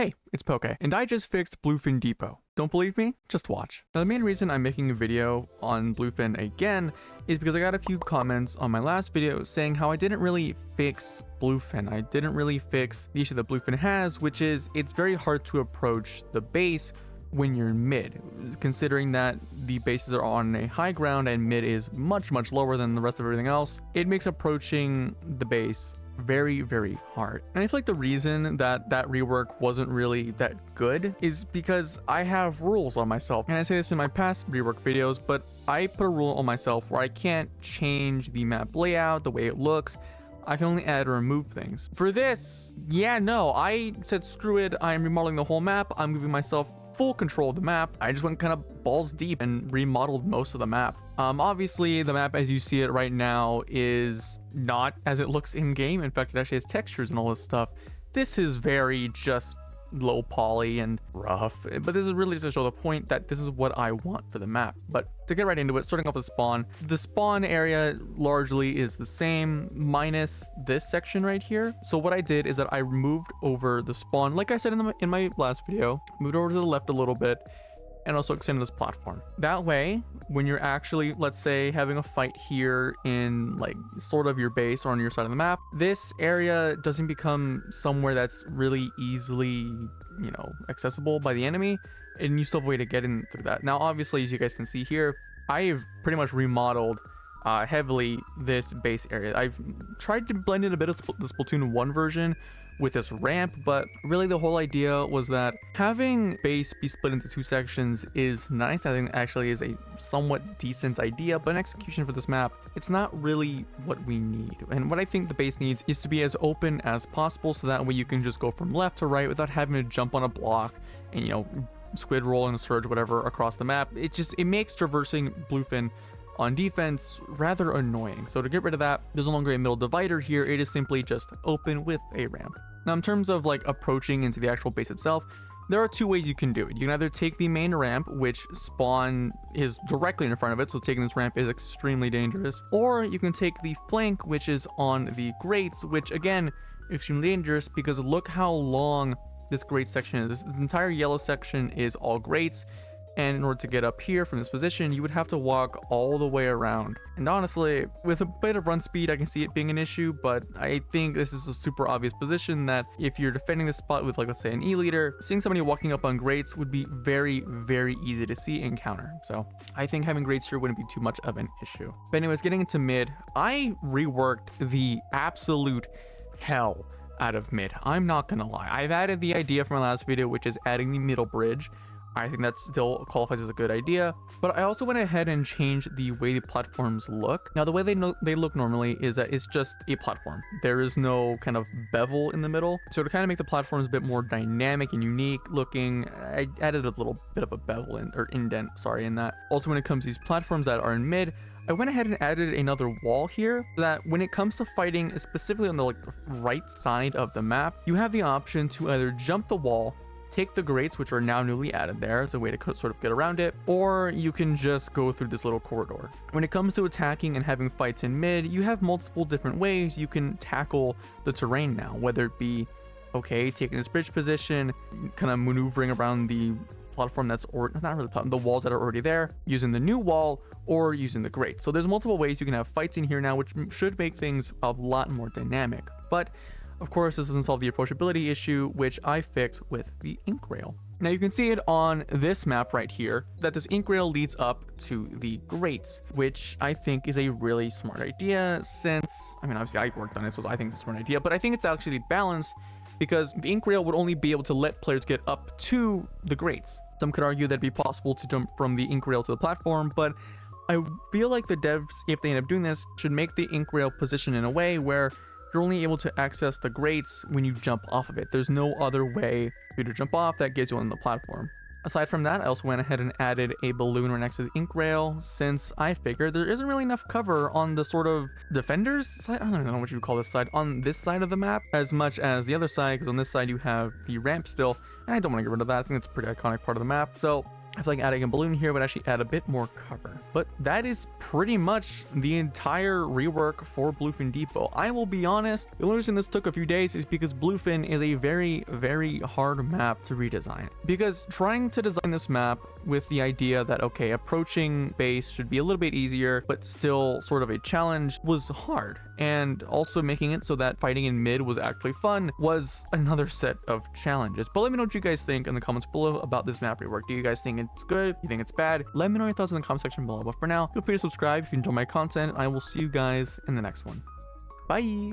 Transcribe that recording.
Hey, it's Pokaie, and I just fixed Bluefin Depot. Don't believe me? Just watch. Now, the main reason I'm making a video on Bluefin again is because I got a few comments on my last video saying how I didn't really fix Bluefin. I didn't really fix the issue that Bluefin has, which is it's very hard to approach the base when you're mid, considering that the bases are on a high ground and mid is much lower than the rest of everything else. It makes approaching the base very hard. And I feel like the reason that rework wasn't really that good is because I have rules on myself, and I say this in my past rework videos, but I put a rule on myself where I can't change the map layout, the way it looks. I can only add or remove things. For this, I said screw it, I'm remodeling the whole map, I'm giving myself full control of the map. I just went kind of balls deep and remodeled most of the map. Obviously the map as you see it right now is not as it looks in game. In fact, it actually has textures and all this stuff. This is very just low poly and rough, but this is really just to show the point that this is what I want for the map. But to get right into it, starting off with spawn, the spawn area largely is the same minus this section right here. So what I did is that I moved over the spawn, like I said in my last video, moved over to the left a little bit, and also extended this platform. That way, when you're actually, let's say, having a fight here in like sort of your base or on your side of the map, this area doesn't become somewhere that's really easily, accessible by the enemy, and you still have a way to get in through that. Now, obviously, as you guys can see here, I've pretty much remodeled heavily this base area. I've tried to blend in a bit of the Splatoon 1 version with this ramp, but really the whole idea was that having base be split into two sections is nice. I think actually is a somewhat decent idea, but in execution for this map, it's not really what we need. And what I think the base needs is to be as open as possible, so that way you can just go from left to right without having to jump on a block and, squid roll and surge, whatever, across the map. It makes traversing Bluefin on defense rather annoying. So to get rid of that, there's no longer a middle divider here. It is simply just open with a ramp. Now, in terms of like approaching into the actual base itself, there are two ways you can do it. You can either take the main ramp, which spawn is directly in front of it, so taking this ramp is extremely dangerous, or you can take the flank, which is on the grates, which again, extremely dangerous because look how long this grate section is. This entire yellow section is all grates. And in order to get up here from this position, you would have to walk all the way around. And honestly, with a bit of run speed, I can see it being an issue, but I think this is a super obvious position that if you're defending this spot with, like, let's say an E leader, seeing somebody walking up on grates would be very easy to see and counter. So I think having grates here wouldn't be too much of an issue. But anyways, getting into mid, I reworked the absolute hell out of mid. I'm not gonna lie. I've added the idea from my last video, which is adding the middle bridge. I think that still qualifies as a good idea, but I also went ahead and changed the way the platforms look. Now, the way they look normally is that it's just a platform. There is no kind of bevel in the middle. So to kind of make the platforms a bit more dynamic and unique looking, I added a little bit of a bevel indent in that. Also, when it comes to these platforms that are in mid, I went ahead and added another wall here so that when it comes to fighting, specifically on the right side of the map, you have the option to either jump the wall, take the grates, which are now newly added there as a way to sort of get around it, or you can just go through this little corridor. When it comes to attacking and having fights in mid, you have multiple different ways you can tackle the terrain now, whether it be, taking this bridge position, kind of maneuvering around the platform that's, or not really platform, the walls that are already there, using the new wall, or using the grates. So there's multiple ways you can have fights in here now, which should make things a lot more dynamic. But of course, this doesn't solve the approachability issue, which I fixed with the ink rail. Now you can see it on this map right here, that this ink rail leads up to the grates, which I think is a really smart idea since, obviously I worked on it, so I think it's a smart idea, but I think it's actually balanced because the ink rail would only be able to let players get up to the grates. Some could argue that it'd be possible to jump from the ink rail to the platform, but I feel like the devs, if they end up doing this, should make the ink rail position in a way where you're only able to access the grates when you jump off of it. There's no other way for you to jump off that gets you on the platform. Aside from that, I also went ahead and added a balloon right next to the ink rail, since I figured there isn't really enough cover on the sort of defenders side, I don't know what you would call this side, on this side of the map, as much as the other side, because on this side you have the ramp still, and I don't want to get rid of that. I think it's a pretty iconic part of the map. So I feel like adding a balloon here would actually add a bit more cover. But that is pretty much the entire rework for Bluefin Depot. I will be honest, the only reason this took a few days is because Bluefin is a very, very hard map to redesign. Because trying to design this map with the idea that, okay, approaching base should be a little bit easier, but still sort of a challenge was hard. And also making it so that fighting in mid was actually fun was another set of challenges. But let me know what you guys think in the comments below about this map rework. Do you guys think it's good? Do you think it's bad? Let me know your thoughts in the comment section below. But for now, feel free to subscribe if you enjoy my content. I will see you guys in the next one. Bye!